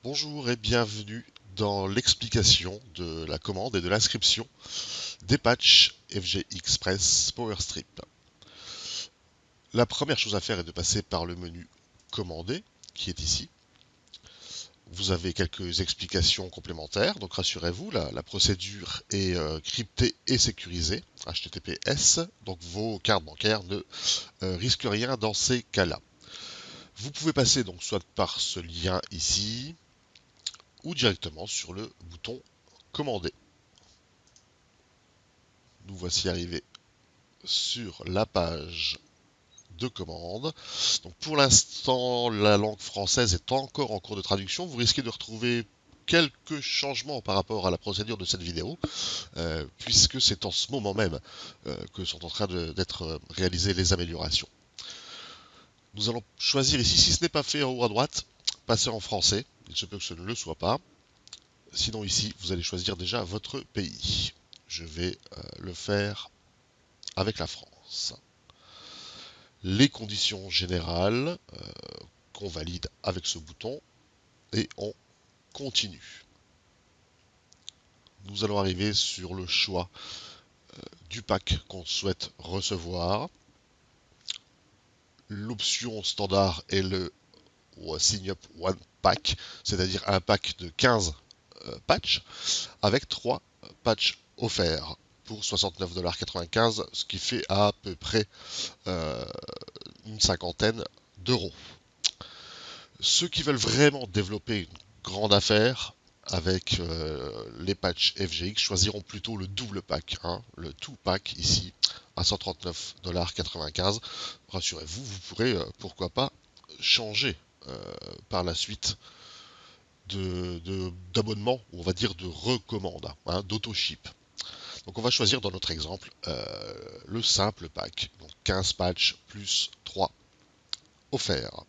Bonjour et bienvenue dans l'explication de la commande et de l'inscription des patchs FG Express PowerStrip. La première chose à faire est de passer par le menu Commander, qui est ici. Vous avez quelques explications complémentaires, donc rassurez-vous, la procédure est cryptée et sécurisée, HTTPS, donc vos cartes bancaires ne risquent rien dans ces cas-là. Vous pouvez passer donc soit par ce lien ici, ou directement sur le bouton Commander. Nous voici arrivés sur la page de commande. Donc pour l'instant, la langue française est encore en cours de traduction. Vous risquez de retrouver quelques changements par rapport à la procédure de cette vidéo, puisque c'est en ce moment même que sont en train d'être réalisées les améliorations. Nous allons choisir ici, si ce n'est pas fait en haut à droite, passer en français. Il se peut que ce ne le soit pas. Sinon ici, vous allez choisir déjà votre pays. Je vais le faire avec la France. Les conditions générales qu'on valide avec ce bouton et on continue. Nous allons arriver sur le choix du pack qu'on souhaite recevoir. L'option standard est le Sign Up One Pack, c'est-à-dire un pack de 15 patchs avec 3 patchs offerts pour 69,95 $, ce qui fait à peu près une cinquantaine d'euros. Ceux qui veulent vraiment développer une grande affaire avec les patchs FGX choisiront plutôt le double pack, hein, le 2-pack ici à 139,95 $. Rassurez-vous, vous pourrez pourquoi pas changer par la suite d'abonnement, on va dire de recommande, hein, d'auto-ship. Donc on va choisir dans notre exemple le simple pack, donc 15 patchs plus 3 offerts.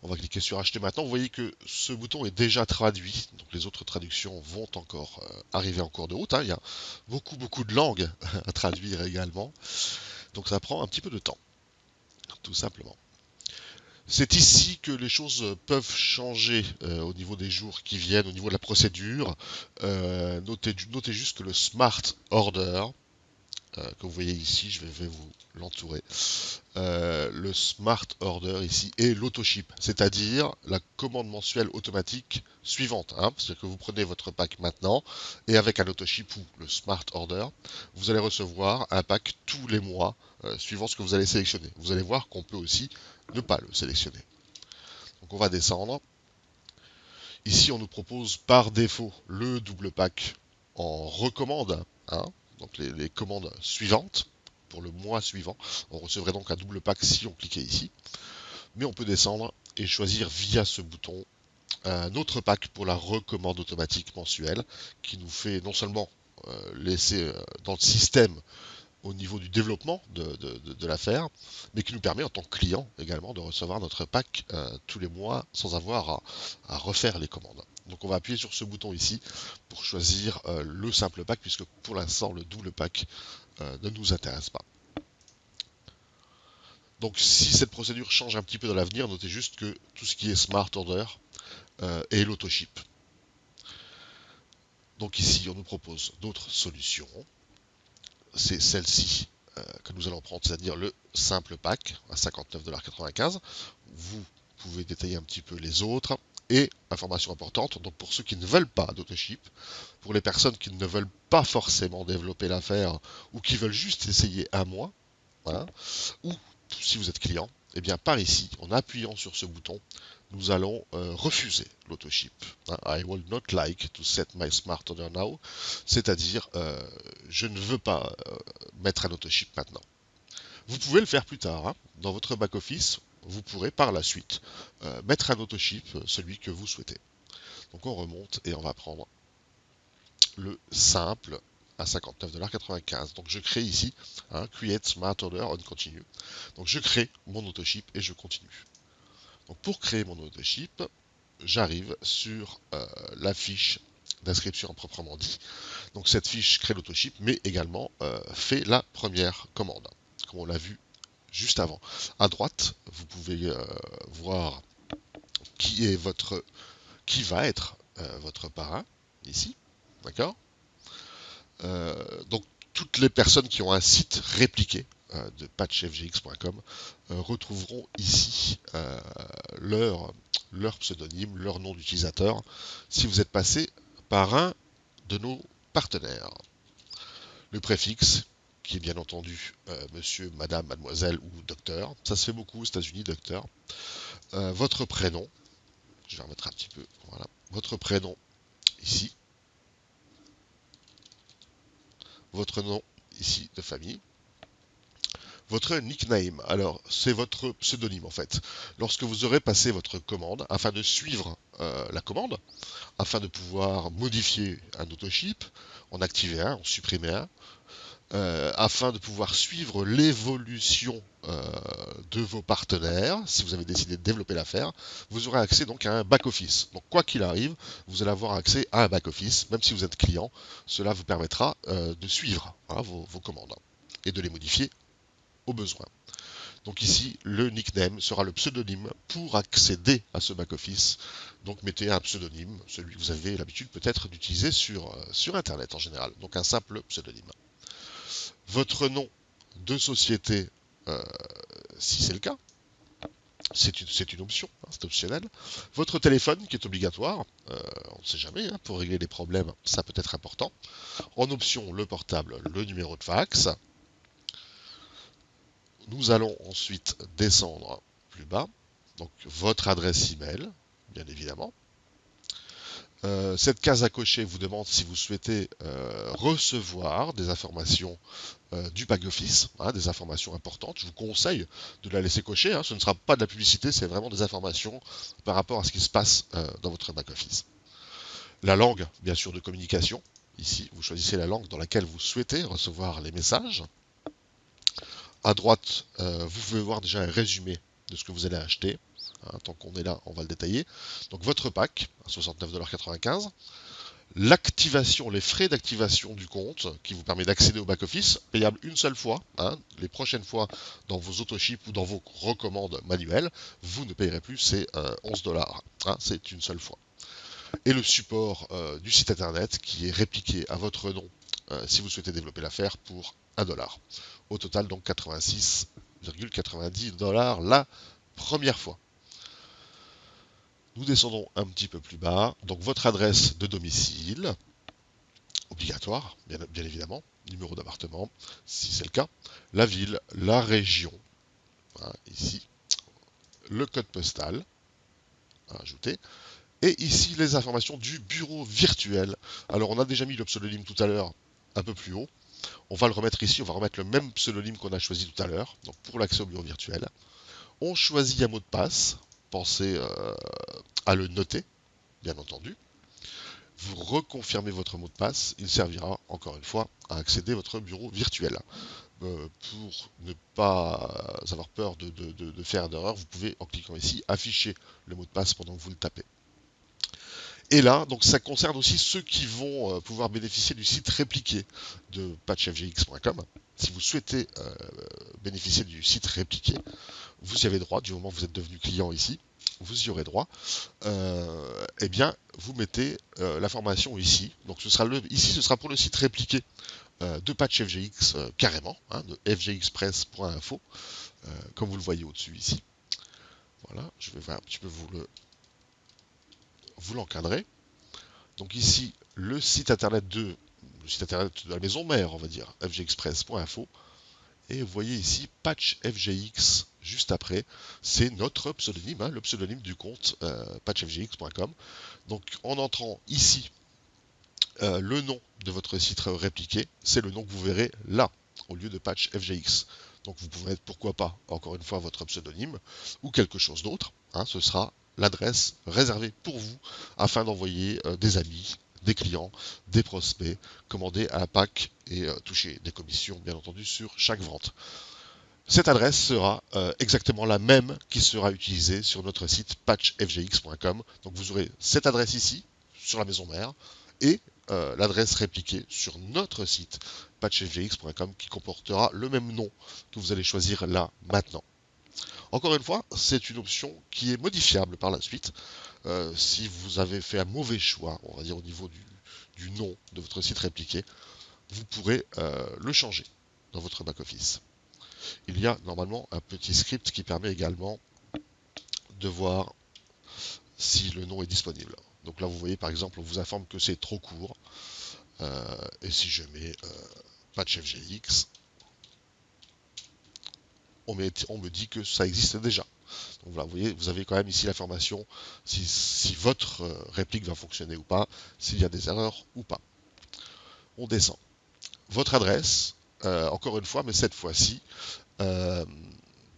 On va cliquer sur acheter maintenant. Vous voyez que ce bouton est déjà traduit. Donc les autres traductions vont encore arriver en cours de route, hein. Il y a beaucoup de langues à traduire également. Donc ça prend un petit peu de temps, tout simplement. C'est ici que les choses peuvent changer au niveau des jours qui viennent, au niveau de la procédure. Notez juste que le Smart Order, que vous voyez ici, je vais vous l'entourer. Le Smart Order ici est l'auto-ship, c'est-à-dire la commande mensuelle automatique suivante, hein. C'est-à-dire que vous prenez votre pack maintenant et avec un auto-ship ou le Smart Order, vous allez recevoir un pack tous les mois suivant ce que vous allez sélectionner. Vous allez voir qu'on peut aussi ne pas le sélectionner. Donc on va descendre. Ici, on nous propose par défaut le double pack en recommande, hein, donc les commandes suivantes pour le mois suivant. On recevrait donc un double pack si on cliquait ici. Mais on peut descendre et choisir via ce bouton un autre pack pour la recommande automatique mensuelle qui nous fait non seulement laisser dans le système au niveau du développement de l'affaire, mais qui nous permet en tant que client également de recevoir notre pack tous les mois sans avoir à refaire les commandes. Donc on va appuyer sur ce bouton ici pour choisir le simple pack, puisque pour l'instant le double pack ne nous intéresse pas. Donc si cette procédure change un petit peu dans l'avenir, notez juste que tout ce qui est Smart Order est l'auto-ship. Donc ici on nous propose d'autres solutions. C'est celle-ci que nous allons prendre, c'est-à-dire le simple pack à 59,95 $. Vous pouvez détailler un petit peu les autres. Et, information importante, donc pour ceux qui ne veulent pas d'autoship, pour les personnes qui ne veulent pas forcément développer l'affaire ou qui veulent juste essayer un mois, voilà, ou si vous êtes client, et bien par ici, en appuyant sur ce bouton, nous allons refuser l'autoship. I would not like to set my smart order now, c'est-à-dire je ne veux pas mettre un autoship maintenant. Vous pouvez le faire plus tard, hein. Dans votre back-office, vous pourrez par la suite mettre un autoship, celui que vous souhaitez. Donc on remonte et on va prendre le simple à 59,95 $. Donc je crée ici un Create Smart Order on Continue. Donc je crée mon autoship et je continue. Donc pour créer mon autoship, j'arrive sur la fiche d'inscription proprement dit. Donc cette fiche crée l'autoship, mais également fait la première commande, comme on l'a vu juste avant. À droite, vous pouvez voir qui qui va être votre parrain, ici, d'accord. Donc toutes les personnes qui ont un site répliqué de patchfgx.com retrouveront ici leur pseudonyme, leur nom d'utilisateur, si vous êtes passé par un de nos partenaires. Le préfixe, qui est bien entendu monsieur, madame, mademoiselle ou docteur, ça se fait beaucoup aux États-Unis, docteur. Votre prénom, je vais remettre un petit peu, voilà, votre prénom ici, votre nom ici de famille, votre nickname. Alors, c'est votre pseudonyme en fait. Lorsque vous aurez passé votre commande, afin de suivre la commande, afin de pouvoir modifier un autoship, en activer un, en supprimer un, afin de pouvoir suivre l'évolution de vos partenaires, si vous avez décidé de développer l'affaire, vous aurez accès donc à un back-office. Donc quoi qu'il arrive, vous allez avoir accès à un back-office, même si vous êtes client. Cela vous permettra de suivre vos commandes et de les modifier au besoin. Donc ici, le nickname sera le pseudonyme pour accéder à ce back-office. Donc mettez un pseudonyme, celui que vous avez l'habitude peut-être d'utiliser sur Internet en général. Donc un simple pseudonyme. Votre nom de société, si c'est le cas, c'est une option, hein, c'est optionnel. Votre téléphone qui est obligatoire, on ne sait jamais, hein, pour régler les problèmes, ça peut être important. En option, le portable, le numéro de fax. Nous allons ensuite descendre plus bas, donc votre adresse email, bien évidemment. Cette case à cocher vous demande si vous souhaitez recevoir des informations du back-office, hein, des informations importantes. Je vous conseille de la laisser cocher, hein, ce ne sera pas de la publicité, c'est vraiment des informations par rapport à ce qui se passe dans votre back-office. La langue, bien sûr, de communication. Ici, vous choisissez la langue dans laquelle vous souhaitez recevoir les messages. À droite, vous pouvez voir déjà un résumé de ce que vous allez acheter. Hein, tant qu'on est là, on va le détailler. Donc votre pack, à 69,95 $. L'activation, les frais d'activation du compte qui vous permet d'accéder au back-office, payable une seule fois. Hein, les prochaines fois, dans vos autoships ou dans vos recommandes manuelles, vous ne payerez plus, c'est 11 $. Hein, c'est une seule fois. Et le support du site internet qui est répliqué à votre nom si vous souhaitez développer l'affaire pour 1 $. Au total, donc 86,90 $ la première fois. Nous descendons un petit peu plus bas. Donc votre adresse de domicile, obligatoire, bien évidemment, numéro d'appartement, si c'est le cas, la ville, la région, hein, ici, le code postal, à ajouter, et ici les informations du bureau virtuel. Alors on a déjà mis le pseudonyme tout à l'heure un peu plus haut. On va le remettre ici, on va remettre le même pseudonyme qu'on a choisi tout à l'heure, donc pour l'accès au bureau virtuel. On choisit un mot de passe, pensez à le noter, bien entendu. Vous reconfirmez votre mot de passe, il servira encore une fois à accéder à votre bureau virtuel. Pour ne pas avoir peur de faire d'erreur, vous pouvez, en cliquant ici, afficher le mot de passe pendant que vous le tapez. Et là, donc ça concerne aussi ceux qui vont pouvoir bénéficier du site répliqué de patchfgx.com. Si vous souhaitez bénéficier du site répliqué, vous y avez droit, du moment où vous êtes devenu client ici, vous y aurez droit. Eh bien, vous mettez l'information ici. Donc ici, ce sera pour le site répliqué de patchfgx carrément, hein, de fgxpress.info, comme vous le voyez au-dessus ici. Voilà, je vais un petit peu vous l'encadrer. Donc ici, le site internet de la maison mère, on va dire, fgxpress.info. Et vous voyez ici patchfgx juste après, c'est notre pseudonyme, hein, le pseudonyme du compte patchfgx.com. Donc en entrant ici, le nom de votre site répliqué, c'est le nom que vous verrez là, au lieu de patchfgx. Donc vous pouvez mettre pourquoi pas, encore une fois, votre pseudonyme ou quelque chose d'autre. Hein, ce sera l'adresse réservée pour vous afin d'envoyer des amis, des clients, des prospects, commander un pack et toucher des commissions, bien entendu, sur chaque vente. Cette adresse sera exactement la même qui sera utilisée sur notre site patchfgx.com. Donc vous aurez cette adresse ici, sur la maison mère, et l'adresse répliquée sur notre site patchfgx.com qui comportera le même nom que vous allez choisir là maintenant. Encore une fois, c'est une option qui est modifiable par la suite. si vous avez fait un mauvais choix, on va dire au niveau du nom de votre site répliqué, vous pourrez le changer dans votre back-office. Il y a normalement un petit script qui permet également de voir si le nom est disponible. Donc là, vous voyez par exemple, on vous informe que c'est trop court. Et si je mets patch FGX, on me dit que ça existe déjà. Donc voilà, vous voyez, vous avez quand même ici l'information si votre réplique va fonctionner ou pas, s'il y a des erreurs ou pas. On descend. Votre adresse, encore une fois, mais cette fois-ci, euh,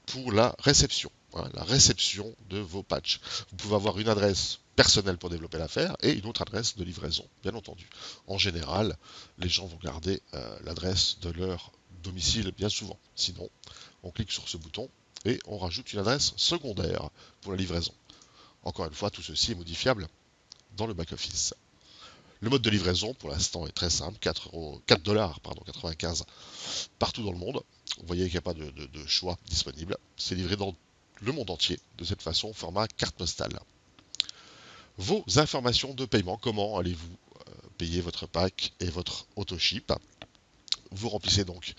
pour la réception. Hein, la réception de vos patchs. Vous pouvez avoir une adresse personnelle pour développer l'affaire et une autre adresse de livraison, bien entendu. En général, les gens vont garder l'adresse de leur domicile bien souvent. Sinon, on clique sur ce bouton et on rajoute une adresse secondaire pour la livraison. Encore une fois, tout ceci est modifiable dans le back-office. Le mode de livraison, pour l'instant, est très simple, 4,95$ partout dans le monde. Vous voyez qu'il n'y a pas de choix disponible. C'est livré dans le monde entier, de cette façon, format carte postale. Vos informations de paiement, comment allez-vous payer votre pack et votre auto-ship? Vous remplissez donc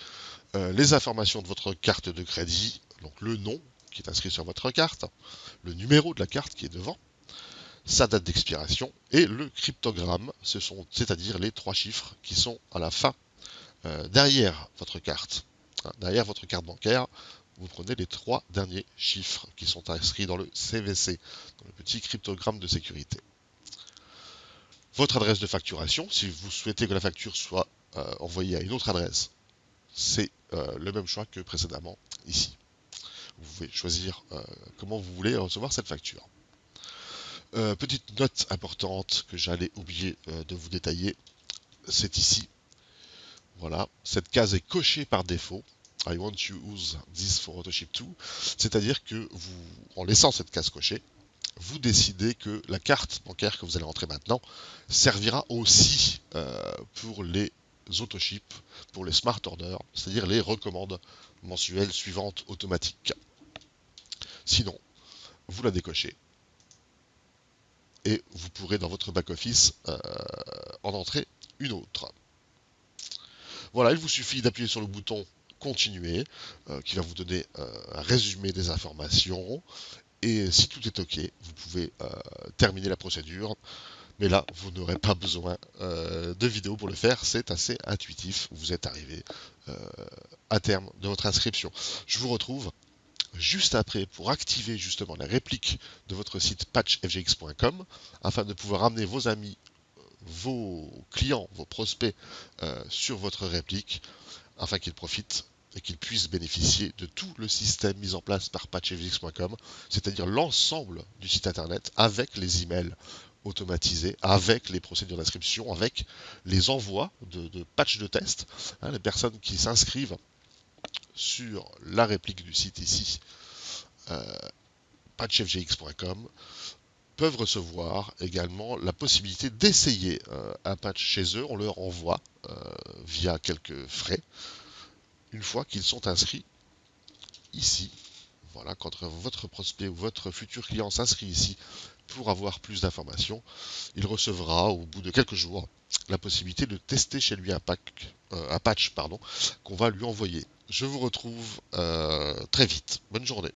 les informations de votre carte de crédit, donc le nom qui est inscrit sur votre carte, le numéro de la carte qui est devant, sa date d'expiration et le cryptogramme, c'est-à-dire les 3 chiffres qui sont à la fin derrière votre carte. Derrière votre carte bancaire, vous prenez les 3 derniers chiffres qui sont inscrits dans le CVC, dans le petit cryptogramme de sécurité. Votre adresse de facturation, si vous souhaitez que la facture soit envoyée à une autre adresse, c'est le même choix que précédemment ici. Vous pouvez choisir comment vous voulez recevoir cette facture. Petite note importante que j'allais oublier de vous détailler, c'est ici. Voilà, cette case est cochée par défaut. I want to use this for AutoShip too. C'est-à-dire que vous, en laissant cette case cochée, vous décidez que la carte bancaire que vous allez entrer maintenant servira aussi pour les AutoShip, pour les Smart Orders, c'est-à-dire les recommandes mensuelles suivantes automatiques. Sinon, vous la décochez et vous pourrez dans votre back-office en entrer une autre. Voilà, il vous suffit d'appuyer sur le bouton continuer qui va vous donner un résumé des informations et si tout est ok, vous pouvez terminer la procédure. Mais là, vous n'aurez pas besoin de vidéo pour le faire, c'est assez intuitif. Vous êtes arrivé à terme de votre inscription. Je vous retrouve juste après pour activer justement la réplique de votre site patchfgx.com afin de pouvoir amener vos amis, vos clients, vos prospects sur votre réplique afin qu'ils profitent et qu'ils puissent bénéficier de tout le système mis en place par patchfgx.com, c'est-à-dire l'ensemble du site internet avec les emails automatisés, avec les procédures d'inscription, avec les envois de patchs de test. Hein, les personnes qui s'inscrivent sur la réplique du site ici, patchfgx.com, peuvent recevoir également la possibilité d'essayer un patch chez eux. On leur envoie via quelques frais une fois qu'ils sont inscrits ici. Voilà, quand votre prospect ou votre futur client s'inscrit ici pour avoir plus d'informations, il recevra au bout de quelques jours la possibilité de tester chez lui un patch qu'on va lui envoyer. Je vous retrouve très vite. Bonne journée.